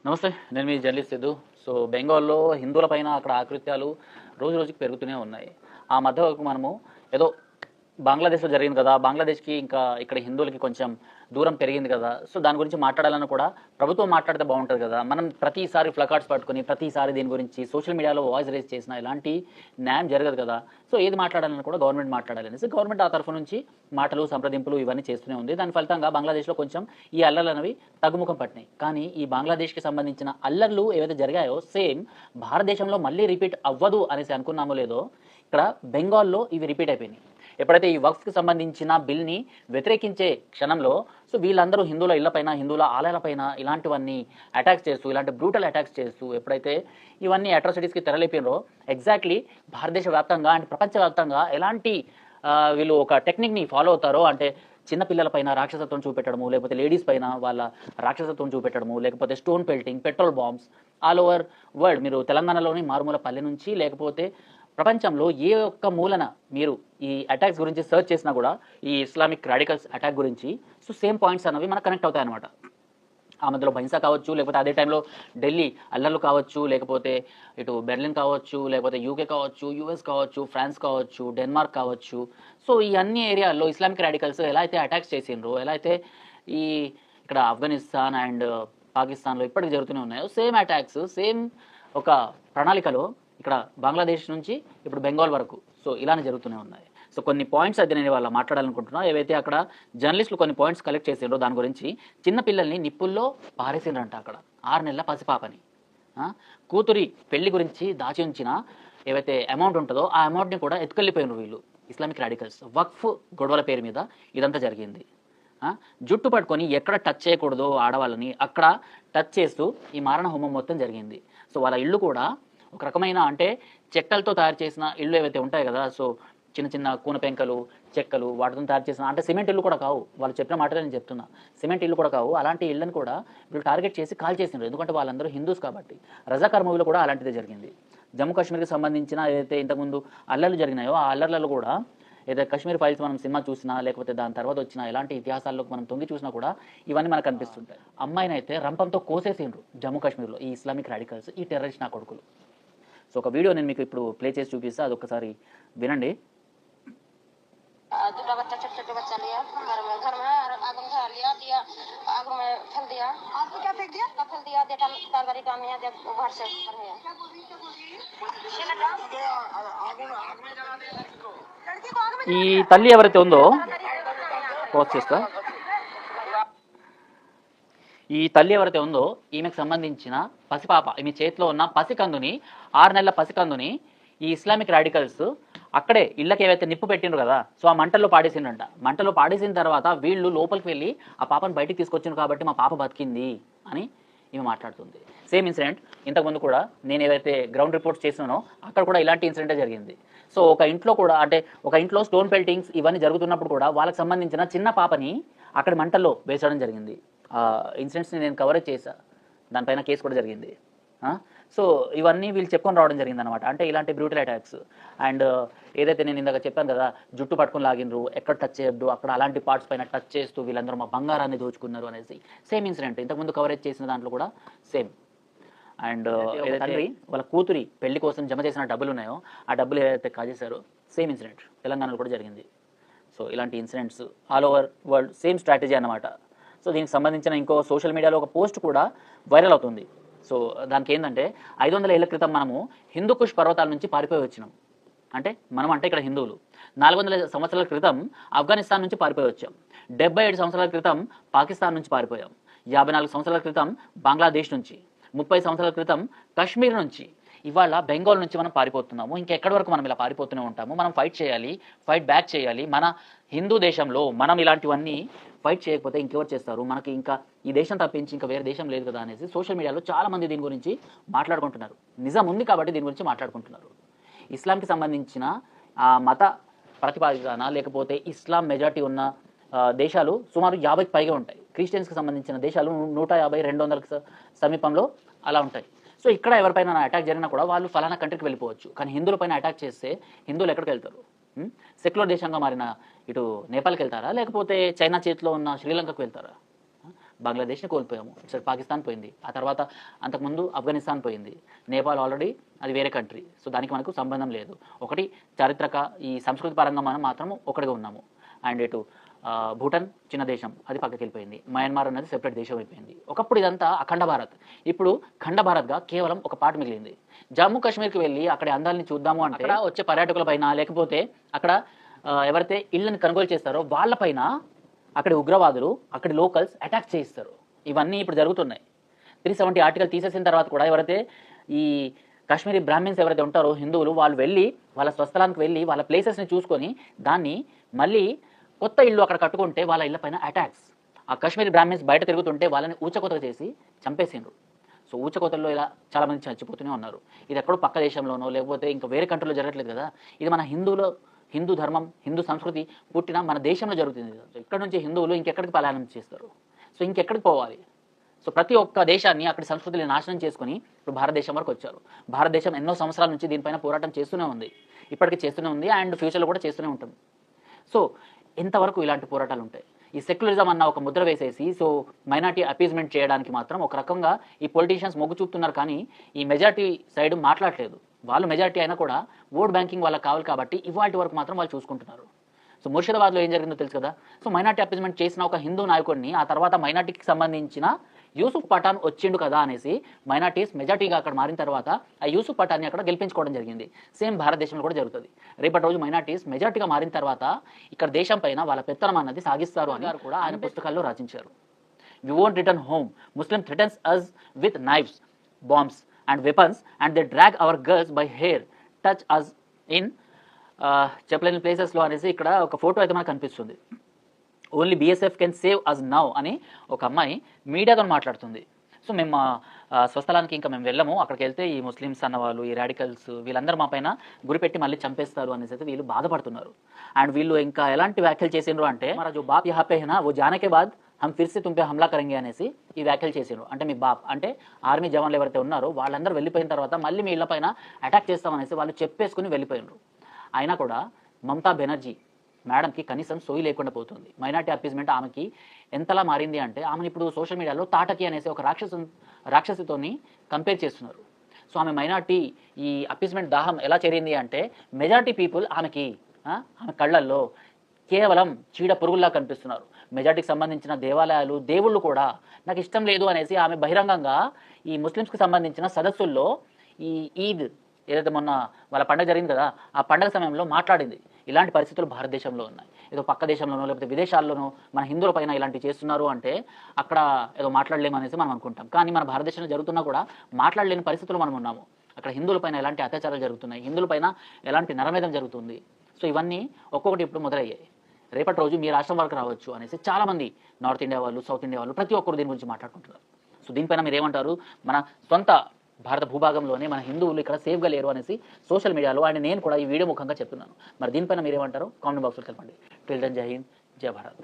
నమస్తే. నేను మీ journalist Siddhu. So బెంగాల్లో హిందువులపైన అక్కడ ఆకృత్యాలు రోజు రోజుకి పెరుగుతూనే ఉన్నాయి. ఆ మధ్య మనము ఏదో బంగ్లాదేశ్లో జరిగింది కదా, బంగ్లాదేశ్కి ఇంకా ఇక్కడ హిందువులకి కొంచెం దూరం పెరిగింది కదా, సో దాని గురించి మాట్లాడాలని కూడా ప్రభుత్వం మాట్లాడితే బాగుంటుంది కదా. మనం ప్రతిసారి ప్లకార్డ్స్ పట్టుకుని ప్రతిసారి దీని గురించి సోషల్ మీడియాలో వాయిస్ రేజ్ చేసిన ఇలాంటి న్యాయం జరగదు కదా. సో ఏది మాట్లాడాలని కూడా గవర్నమెంట్ మాట్లాడాలి అనేసి గవర్నమెంట్ ఆ తరఫు నుంచి మాటలు సంప్రదింపులు ఇవన్నీ చేస్తూనే ఉంది. దాని ఫలితంగా బంగ్లాదేశ్లో కొంచెం ఈ అల్లర్లు అనేవి తగ్గుముఖం పట్టినాయి. కానీ ఈ బంగ్లాదేశ్కి సంబంధించిన అల్లర్లు ఏవైతే జరిగాయో సేమ్ భారతదేశంలో మళ్ళీ రిపీట్ అవ్వదు అనేసి అనుకున్నామో లేదో, ఇక్కడ బెంగాల్లో ఇవి రిపీట్ అయిపోయినాయి. ఎప్పుడైతే ఈ వక్ఫ్కి సంబంధించిన బిల్ని వ్యతిరేకించే క్షణంలో సో వీళ్ళందరూ హిందువుల ఇళ్లపైన, హిందువుల ఆలయాలపైన ఇలాంటివన్నీ అటాక్స్ చేస్తూ, ఇలాంటి బ్రూటల్ అటాక్స్ చేస్తూ ఎప్పుడైతే ఇవన్నీ అట్రాసిటీస్కి తెరలేపినరో, ఎగ్జాక్ట్లీ భారతదేశ వ్యాప్తంగా అంటే ప్రపంచవ్యాప్తంగా ఎలాంటి వీళ్ళు ఒక టెక్నిక్ని ఫాలో అవుతారో, అంటే చిన్నపిల్లలపైన రాక్షసత్వం చూపెట్టడము, లేకపోతే లేడీస్ పైన వాళ్ళ రాక్షసత్వం చూపెట్టడము, లేకపోతే stone pelting, petrol bombs all over world. మీరు తెలంగాణలోని మారుమూల పల్లె నుంచి లేకపోతే ప్రపంచంలో ఏ ఒక్క మూలన మీరు ఈ అటాక్స్ గురించి సెర్చ్ చేసినా కూడా ఈ ఇస్లామిక్ రాడికల్స్ అటాక్ గురించి సో సేమ్ పాయింట్స్ అనేవి మనకు కనెక్ట్ అవుతాయి అనమాట. ఆ మధ్యలో బహింసా కావచ్చు, లేకపోతే అదే టైంలో ఢిల్లీ అల్లర్లు కావచ్చు, లేకపోతే ఇటు బెర్లిన్ కావచ్చు, లేకపోతే యూకే కావచ్చు, యూఎస్ కావచ్చు, ఫ్రాన్స్ కావచ్చు, డెన్మార్క్ కావచ్చు. సో ఈ అన్ని ఏరియాల్లో ఇస్లామిక్ రాడికల్స్ ఎలా అయితే అటాక్స్ చేసిండ్రో, ఎలా అయితే ఈ ఇక్కడ ఆఫ్ఘనిస్తాన్ అండ్ పాకిస్తాన్లో ఇప్పటికి జరుగుతూనే ఉన్నాయో సేమ్ అటాక్స్, సేమ్ ఒక ప్రణాళికలో ఇక్కడ బంగ్లాదేశ్ నుంచి ఇప్పుడు బెంగాల్ వరకు సో ఇలానే జరుగుతూనే ఉన్నాయి. సో కొన్ని పాయింట్స్ అయితే నేను వాళ్ళ మాట్లాడాలనుకుంటున్నా. ఏవైతే అక్కడ జర్నలిస్టులు కొన్ని పాయింట్స్ కలెక్ట్ చేసిండ్రో దాని గురించి, చిన్నపిల్లల్ని నిప్పుల్లో పారేసిండ్రంట అక్కడ 6 నెలల పసిపాపని. కూతురి పెళ్లి గురించి దాచి ఉంచిన ఏవైతే అమౌంట్ ఉంటుందో ఆ అమౌంట్ని కూడా ఎత్తుకెళ్ళిపోయినారు వీళ్ళు ఇస్లామిక్ రాడికల్స్. వక్ఫ్ గొడవల పేరు మీద ఇదంతా జరిగింది. జుట్టు పట్టుకొని ఎక్కడ టచ్ చేయకూడదో ఆడవాళ్ళని అక్కడ టచ్ చేస్తూ ఈ మారణ హోమం మొత్తం జరిగింది. సో వాళ్ళ ఇల్లు కూడా ఒక రకమైన అంటే చెక్కలతో తయారు చేసిన ఇళ్ళు ఏవైతే ఉంటాయి కదా, సో చిన్న చిన్న కూన పెంకలు, చెక్కలు వాటితో తయారు చేసిన, అంటే సిమెంట్ ఇల్లు కూడా కావు, వాళ్ళు చెప్పిన మాటలు నేను చెప్తున్నా, సిమెంట్ ఇల్లు కూడా కావు. అలాంటి ఇళ్ళని కూడా వీళ్ళు టార్గెట్ చేసి కాల్ చేసినారు, ఎందుకంటే వాళ్ళందరూ హిందూస్ కాబట్టి. రజాకార్ మూవీలో కూడా అలాంటిదే జరిగింది. జమ్మూ కాశ్మీర్కి సంబంధించిన ఏదైతే ఇంతకుముందు అల్లర్లు జరిగినాయో ఆ అల్లర్లలో కూడా ఏదైతే కశ్మీర్ ఫైల్స్ మనం సినిమా చూసినా, లేకపోతే దాని తర్వాత వచ్చిన ఎలాంటి ఇతిహాసాల్లోకి మనం తొంగి చూసినా కూడా ఇవన్నీ మనకు కనిపిస్తుంటాయి. అమ్మాయిని అయితే రంపంతో కోసేసిండ్రు జమ్మూ కాశ్మీర్లో ఈ ఇస్లామిక్ రాడికల్స్, ఈ టెర్రరిస్ట్ నా కొడుకులు. సో ఒక వీడియో నేను మీకు ఇప్పుడు ప్లే చేసి చూపిస్తా, అదొకసారి వినండి. दूसरा बच्चा छोटा छोटा बच्चा लिया घर में आग में धर लिया दिया आग में फेंक दिया। आग में क्या फेंक दिया? फेंक दिया देटा तरकारी टामिया जब घर से ऊपर है। क्या बोल रही ఈ తల్లి ఎవరైతే ఉందో పోస్ట్ చేస్తా, ఈ తల్లి ఎవరైతే ఉందో ఈమెకు సంబంధించిన పసిపాప, ఈమె చేతిలో ఉన్న పసికందుని, 6 నెలల పసికందుని ఈ ఇస్లామిక్ రాడికల్స్ అక్కడే ఇళ్ళకి ఏవైతే నిప్పు పెట్టిండ్రు కదా, సో ఆ మంటల్లో పాడేసిండ్రంట. మంటల్లో పాడేసిన తర్వాత వీళ్ళు లోపలికి వెళ్ళి ఆ పాపను బయటికి తీసుకొచ్చిండ్రు కాబట్టి మా పాప బతికింది అని ఈమె మాట్లాడుతుంది. సేమ్ ఇన్సిడెంట్ ఇంతకుముందు కూడా నేను ఏదైతే గ్రౌండ్ రిపోర్ట్స్ చేసినానో అక్కడ కూడా ఇలాంటి ఇన్సిడెంటే జరిగింది. సో ఒక ఇంట్లో కూడా అంటే ఒక ఇంట్లో స్టోన్ పెల్టింగ్స్ ఇవన్నీ జరుగుతున్నప్పుడు కూడా వాళ్ళకి సంబంధించిన చిన్న పాపని అక్కడ మంటల్లో వేసడం జరిగింది. ఆ ఇన్సిడెంట్స్ని నేను కవరేజ్ చేశా, దానిపైన కేసు కూడా జరిగింది. సో ఇవన్నీ వీళ్ళు చెప్పుకొని రావడం జరిగింది అనమాట. అంటే ఇలాంటి బ్రూటల్ అటాక్స్ అండ్ ఏదైతే నేను ఇందాక చెప్పాను కదా, జుట్టు పట్టుకుని లాగినరు, ఎక్కడ టచ్ చేయొద్దు, అక్కడ అలాంటి పార్ట్స్ పైన టచ్ చేస్తూ వీళ్ళందరూ మా బంగారాన్ని దోచుకున్నారు అనేసి సేమ్ ఇన్సిడెంట్ ఇంతకుముందు కవరేజ్ చేసిన దాంట్లో కూడా సేమ్. అండ్ తండ్రి వాళ్ళ కూతురి పెళ్లి కోసం జమ చేసిన డబ్బులు ఉన్నాయో ఆ డబ్బులు ఏదైతే కాజేశారో సేమ్ ఇన్సిడెంట్ తెలంగాణలో కూడా జరిగింది. సో ఇలాంటి incidents all over world same strategy అన్నమాట. సో దీనికి సంబంధించిన ఇంకో సోషల్ మీడియాలో ఒక పోస్ట్ కూడా వైరల్ అవుతుంది. సో దానికి ఏంటంటే 500 ఏళ్ల క్రితం మనము హిందూకుష్ పర్వతాల నుంచి పారిపోయి వచ్చినాం. అంటే మనం అంటే ఇక్కడ హిందువులు 400 సంవత్సరాల క్రితం ఆఫ్ఘనిస్తాన్ నుంచి పారిపోయి వచ్చాం, 77 సంవత్సరాల క్రితం పాకిస్తాన్ నుంచి పారిపోయాం, 54 సంవత్సరాల క్రితం బంగ్లాదేశ్ నుంచి, 30 సంవత్సరాల క్రితం కాశ్మీర్ నుంచి, ఇవాళ బెంగాల్ నుంచి మనం పారిపోతున్నాము. ఇంకెక్కడి వరకు మనం ఇలా పారిపోతూనే ఉంటాము. మనం ఫైట్ చేయాలి, ఫైట్ బ్యాక్ చేయాలి. మన హిందూ దేశంలో మనం ఇలాంటివన్నీ ఫైట్ చేయకపోతే ఇంకెవరు చేస్తారు, మనకి ఇంకా ఈ దేశం తప్పించి ఇంకా వేరే దేశం లేదు కదా అనేసి సోషల్ మీడియాలో చాలామంది దీని గురించి మాట్లాడుకుంటున్నారు. నిజం ఉంది కాబట్టి దీని గురించి మాట్లాడుకుంటున్నారు. ఇస్లాంకి సంబంధించిన మత ప్రతిపాదికన లేకపోతే ఇస్లాం మెజారిటీ ఉన్న దేశాలు సుమారు 50కి పైగా ఉంటాయి. క్రిస్టియన్స్కి సంబంధించిన దేశాలు 150-200 సమీపంలో అలా ఉంటాయి. సో ఇక్కడ ఎవరిపైన అటాక్ జరిగినా కూడా వాళ్ళు ఫలానా కంట్రీకి వెళ్ళిపోవచ్చు. కానీ హిందువులపైన అటాక్ చేస్తే హిందువులు ఎక్కడికి వెళ్తారు? సెక్యులర్ దేశంగా మారిన ఇటు నేపాల్కి వెళ్తారా, లేకపోతే చైనా చేతిలో ఉన్న శ్రీలంకకు వెళ్తారా? బంగ్లాదేశ్ని కోల్పోయాము, సరే పాకిస్తాన్ పోయింది, ఆ తర్వాత అంతకుముందు ఆఫ్ఘనిస్తాన్ పోయింది, నేపాల్ ఆల్రెడీ అది వేరే కంట్రీ, సో దానికి మనకు సంబంధం లేదు. ఒకటి చారిత్రక ఈ సంస్కృతి పరంగా మనం మాత్రం ఒకటిగా ఉన్నాము. అండ్ ఇటు భూటాన్ చిన్న దేశం, అది పక్కకి వెళ్ళిపోయింది. మయన్మార్ అనేది సెపరేట్ దేశం అయిపోయింది. ఒకప్పుడు ఇదంతా అఖండ భారత్, ఇప్పుడు ఖండ భారత్గా కేవలం ఒక పార్ట్ మిగిలింది. జమ్మూ కాశ్మీర్కి వెళ్ళి అక్కడ అందాలని చూద్దాము అంటే అక్కడ వచ్చే పర్యాటకుల పైన, లేకపోతే అక్కడ ఎవరైతే ఇళ్ళని కొనుగోలు చేస్తారో వాళ్ళపైన అక్కడి ఉగ్రవాదులు, అక్కడి లోకల్స్ అటాక్ చేయిస్తారు. ఇవన్నీ ఇప్పుడు జరుగుతున్నాయి. 370 ఆర్టికల్ తీసేసిన తర్వాత కూడా ఎవరైతే ఈ కాశ్మీరీ బ్రాహ్మిన్స్ ఎవరైతే ఉంటారో హిందువులు, వాళ్ళు వెళ్ళి వాళ్ళ స్వస్థలానికి వెళ్ళి వాళ్ళ ప్లేసెస్ని చూసుకొని దాన్ని మళ్ళీ కొత్త ఇల్లు అక్కడ కట్టుకుంటే వాళ్ళ ఇళ్ళ పైన అటాక్స్. ఆ కాశ్మీరీ బ్రాహ్మిన్స్ బయట తిరుగుతుంటే వాళ్ళని ఊచకోత చేసి చంపేసిండ్రు. సో ఊచకోతల్లో ఇలా చాలామంది చచ్చిపోతూనే ఉన్నారు. ఇది ఎక్కడో పక్క దేశంలోనో లేకపోతే ఇంకా వేరే కంట్రీలో జరగట్లేదు కదా, ఇది మన హిందూ ధర్మం, హిందూ సంస్కృతి పుట్టిన మన దేశంలో జరుగుతుంది. ఇక్కడ నుంచి హిందువులు ఇంకెక్కడికి పలాయనం చేస్తారు? సో ఇంకెక్కడికి పోవాలి? సో ప్రతి ఒక్క దేశాన్ని అక్కడి సంస్కృతిని నాశనం చేసుకుని ఇప్పుడు భారతదేశం వరకు వచ్చారు. భారతదేశం ఎన్నో సంవత్సరాల నుంచి దీనిపైన పోరాటం చేస్తూనే ఉంది, ఇప్పటికీ చేస్తూనే ఉంది, అండ్ ఫ్యూచర్లో కూడా చేస్తూనే ఉంటుంది. సో ఎంతవరకు ఇలాంటి పోరాటాలు ఉంటాయి? ఈ సెక్యులరిజం అన్న ఒక ముద్ర వేసేసి సో మైనార్టీ అపీజ్మెంట్ చేయడానికి మాత్రం ఒక రకంగా ఈ పొలిటీషియన్స్ మొగ్గు చూపుతున్నారు, కానీ ఈ మెజారిటీ సైడ్ మాట్లాడలేదు. వాళ్ళు మెజారిటీ అయినా కూడా ఓట్ బ్యాంకింగ్ వాళ్ళకి కావాలి కాబట్టి ఇవాటి వరకు మాత్రం వాళ్ళు చూసుకుంటున్నారు. సో ముర్షిదాబాద్లో ఏం జరిగిందో తెలుసు కదా. సో మైనార్టీ అపీజ్మెంట్ చేసిన ఒక హిందూ నాయకుడిని ఆ తర్వాత మైనార్టీకి సంబంధించిన యూసుఫ్ పఠాన్ వచ్చిండు కదా అనేసి మైనార్టీస్ మెజార్టీగా అక్కడ మారిన తర్వాత ఆ యూసుఫ్ పఠాన్ని అక్కడ గెలిపించుకోవడం జరిగింది. సేమ్ భారతదేశంలో కూడా జరుగుతుంది. రేపటి రోజు మైనార్టీస్ మెజార్టీగా మారిన తర్వాత ఇక్కడ దేశం పైన వాళ్ళ పెత్తనం అన్నది సాగిస్తారు అని కూడా ఆయన పుస్తకాల్లో రచించారు. We won't return home, Muslim threatens us with knives, bombs and weapons and they drag our girls by hair, touch us in చెప్పలేని ప్లేసెస్లో అనేసి ఇక్కడ ఒక ఫోటో అయితే మనకు కనిపిస్తుంది. Only BSF can save us now అని ఒక అమ్మాయి మీడియాతో మాట్లాడుతుంది. సో మేము స్వస్థలానికి ఇంకా మేము వెళ్ళము, అక్కడికి వెళ్తే ఈ ముస్లిమ్స్ అన్నవాళ్ళు, ఈ రాడికల్స్ వీళ్ళందరూ మా పైన గురిపెట్టి మళ్ళీ చంపేస్తారు అనేసి అయితే వీళ్ళు బాధపడుతున్నారు. అండ్ వీళ్ళు ఇంకా ఎలాంటి వ్యాఖ్యలు చేసిండ్రు అంటే మన జో బాప్ యహా పే హై నా వో జానే కే బాద్ హమ్ ఫిర్ సే తుమ్ పే హమ్లా కరెంగే అనేసి ఈ వ్యాఖ్యలు చేసిండ్రు. అంటే మీ బాప్ అంటే ఆర్మీ జవాన్లు ఎవరైతే ఉన్నారో వాళ్ళందరూ వెళ్ళిపోయిన తర్వాత మళ్ళీ మీ ఇళ్ళ పైన అటాక్ చేస్తామనేసి వాళ్ళు చెప్పేసుకుని వెళ్ళిపోయినారు. అయినా కూడా మమతా బెనర్జీ మేడంకి కనీసం సోయి లేకుండా పోతుంది. మైనార్టీ అపీజ్మెంట్ ఆమెకి ఎంతలా మారింది అంటే ఆమెను ఇప్పుడు సోషల్ మీడియాలో తాటకి అనేసి ఒక రాక్షసితోని కంపేర్ చేస్తున్నారు. సో ఆమె మైనార్టీ ఈ అపీజ్మెంట్ దాహం ఎలా చేరింది అంటే మెజారిటీ పీపుల్ ఆమె కళ్ళల్లో కేవలం చీడ పురుగుల్లా కనిపిస్తున్నారు. మెజార్టీకి సంబంధించిన దేవాలయాలు, దేవుళ్ళు కూడా నాకు ఇష్టం లేదు అనేసి ఆమె బహిరంగంగా ఈ ముస్లిమ్స్కి సంబంధించిన సదస్సుల్లో ఈ ఈద్ ఏదైతే మొన్న వాళ్ళ పండుగ జరిగింది కదా, ఆ పండుగ సమయంలో మాట్లాడింది. ఇలాంటి పరిస్థితులు భారతదేశంలో ఉన్నాయి. ఏదో పక్క దేశంలోనో లేకపోతే విదేశాల్లోనో మన హిందువుల పైన ఇలాంటివి చేస్తున్నారు అంటే అక్కడ ఏదో మాట్లాడలేమనేసి మనం అనుకుంటాం. కానీ మన భారతదేశంలో జరుగుతున్నా కూడా మాట్లాడలేని పరిస్థితులు మనం ఉన్నాము. అక్కడ హిందువుల పైన ఎలాంటి అత్యాచారాలు జరుగుతున్నాయి, హిందువుల పైన ఎలాంటి నరమేధం జరుగుతుంది. సో ఇవన్నీ ఒక్కొక్కటి ఇప్పుడు మొదలయ్యాయి. రేపటి రోజు మీ రాష్ట్రం వరకు రావచ్చు అనేసి చాలామంది నార్త్ ఇండియా వాళ్ళు, సౌత్ ఇండియా వాళ్ళు ప్రతి ఒక్కరు దీని గురించి మాట్లాడుకుంటున్నారు. సో దీనిపైన మీరు ఏమంటారు? మన సొంత భారత భూభాగంలోనే మన హిందువులు ఇక్కడ సేఫ్గా లేరు అనేసి సోషల్ మీడియాలో అండ్ నేను కూడా ఈ వీడియో ముఖంగా చెప్తున్నాను. మరి దీనిపైన మీరేమంటారు? కామెంట్ బాక్స్లో తెలపండి. టిల్ దెన్ జై హింద్, జై భారత్.